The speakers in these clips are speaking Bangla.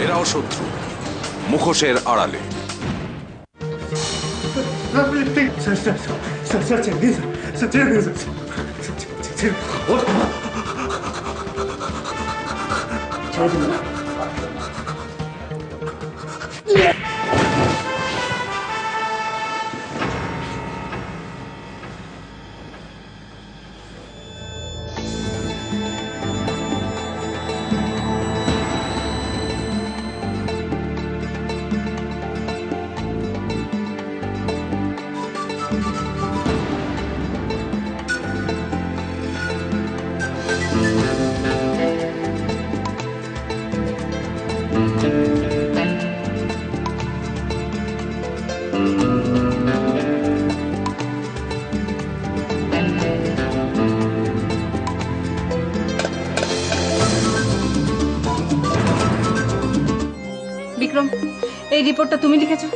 এরাও শত্রু, মুখোশের আড়ালে। বিক্রম, এই রিপোর্টটা তুমি লিখেছো?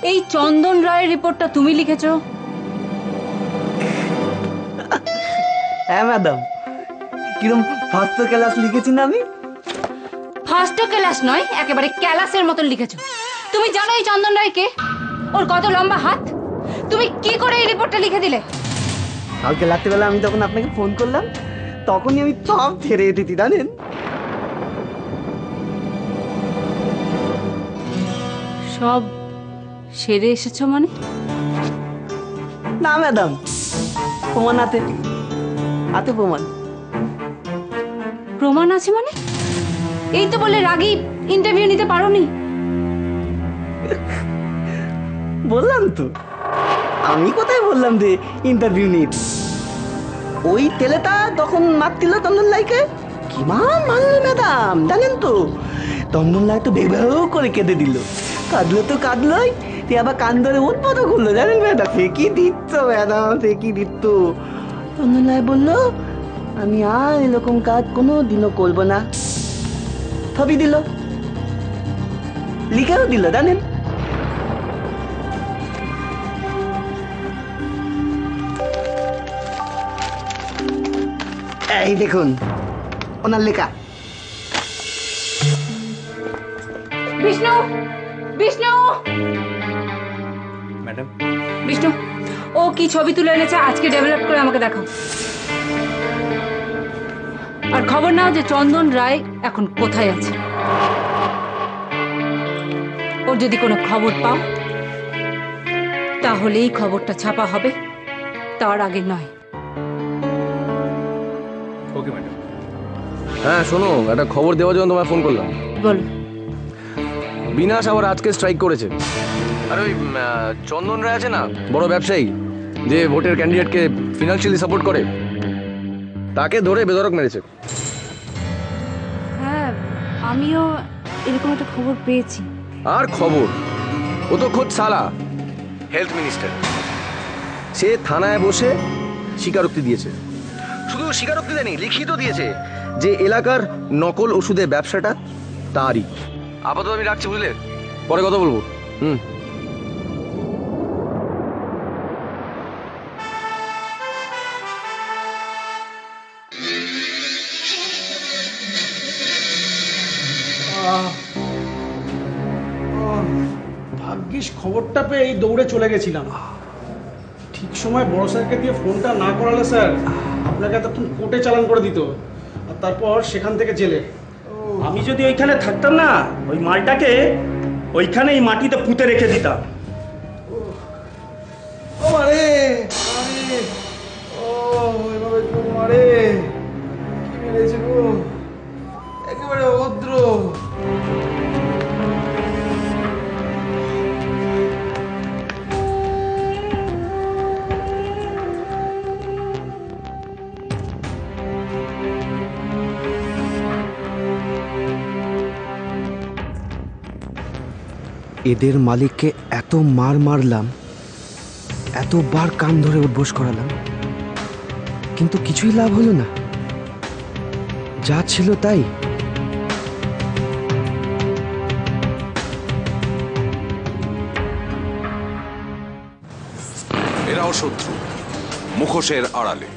এই চন্দন রায়ের রিপোর্টটা তুমি লিখেছো? হ্যাঁ ম্যাডাম, কিরম ফার্স্ট ক্লাস লিখেছি না আমি? ফার্স্ট ক্লাস নয়, একেবারে ক্যালাসের মতন লিখেছো। তুমি জানো এই চন্দন রায় কে? ওর কত লম্বা হাত? তুমি কি করে এই রিপোর্টটা লিখে দিলে? কালকে রাত্রিবেলা আমি যখন আপনাকে ফোন করলাম তখনই আমি সব ছেড়ে এসেছি জানেন। সব সেরে এসেছো মানে? না ম্যাডাম, প্রমাণ হাতে হাতে প্রমাণ। প্রমাণ আছে মানে? এই তো বলে রাগী ইন্টারভিউ নিতে পারোনি। বললাম তো, আমি কোথায় বললাম যে ইন্টারভিউ নিয়ে? ওই ছেলেটা তখন মারছিল তন্দন লাইকে, কি মারলো ম্যাডাম জানেন তো? তন্দন লাই তো বেবাও করে কেঁদে দিল, কাঁদলো তো কাঁদলোই, তুই আবার কান ধরে উৎপাদক করলো জানেন ম্যাডাম। সে কি দিত ম্যাডাম, সে কি দিত। তন্দন লাই বললো আমি আর এরকম কাজ কোনো দিনও করবো না, ছবি দিল, লিখেও দিল জানেন। এই দেখুন ওনার লেখা। বিষ্ণু, বিষ্ণু, ম্যাডাম। বিষ্ণু, ও কি ছবি তুলে এনেছে আজকে ডেভেলপ করে আমাকে দেখাও। আর খবর নাও যে চন্দন রায় এখন কোথায় আছে। ওর যদি কোনো খবর পাও তাহলে এই খবরটা ছাপা হবে, তার আগে নয়। Okay madam. হ্যাঁ শোনো, একটা খবর দেওয়ার জন্য তোমায় ফোন করলাম। বল। বিনাশ আবার আজকে স্ট্রাইক করেছে। আর ওই চন্দন রায় আছে না, বড় ব্যবসায়ী যে ভোটের ক্যান্ডিডেটকে ফিনান্সিয়ালি সাপোর্ট করে, তাকে ধরে বেধড়ক মেরেছে। হ্যাঁ, আমিও এরকম একটা খবর পেয়েছি। আর খবর, ও তো খোদ সালা হেলথ মিনিস্টার। সে থানায় বসে স্বীকারোক্তি দিয়েছে, শুধু স্বীকারোক্তি দেয়নি, লিখিত দিয়েছে যে এলাকার নকল ওষুধের ব্যবসাটা তারই। আপাতত আমি রাখছি, বুঝলে, পরে কথা বলবো। ভাগ্যিস খবরটা পেয়ে এই দৌড়ে চলে গেছিলাম। ঠিক সময় বড় স্যারকে দিয়ে ফোনটা না করালে স্যার আপনাকে এতক্ষণ কোর্টে চালান করে দিত, আর তারপর সেখান থেকে জেলে। আমি যদি ওইখানে থাকতাম না, ওই মালটাকে ওইখানে এই মাটিতে পুঁতে রেখে দিতাম। ও মারে মারে, ও এভাবে তো মারে, কি মেরেছে গো, একেবারে অভদ্র। এদের মালিককে এত মারলাম, এতবার কান ধরে উঠবোস করালাম, কিন্তু কিছুই লাভ হলো না। যা ছিল তাই। এরাও শত্রু, মুখোশের আড়ালে।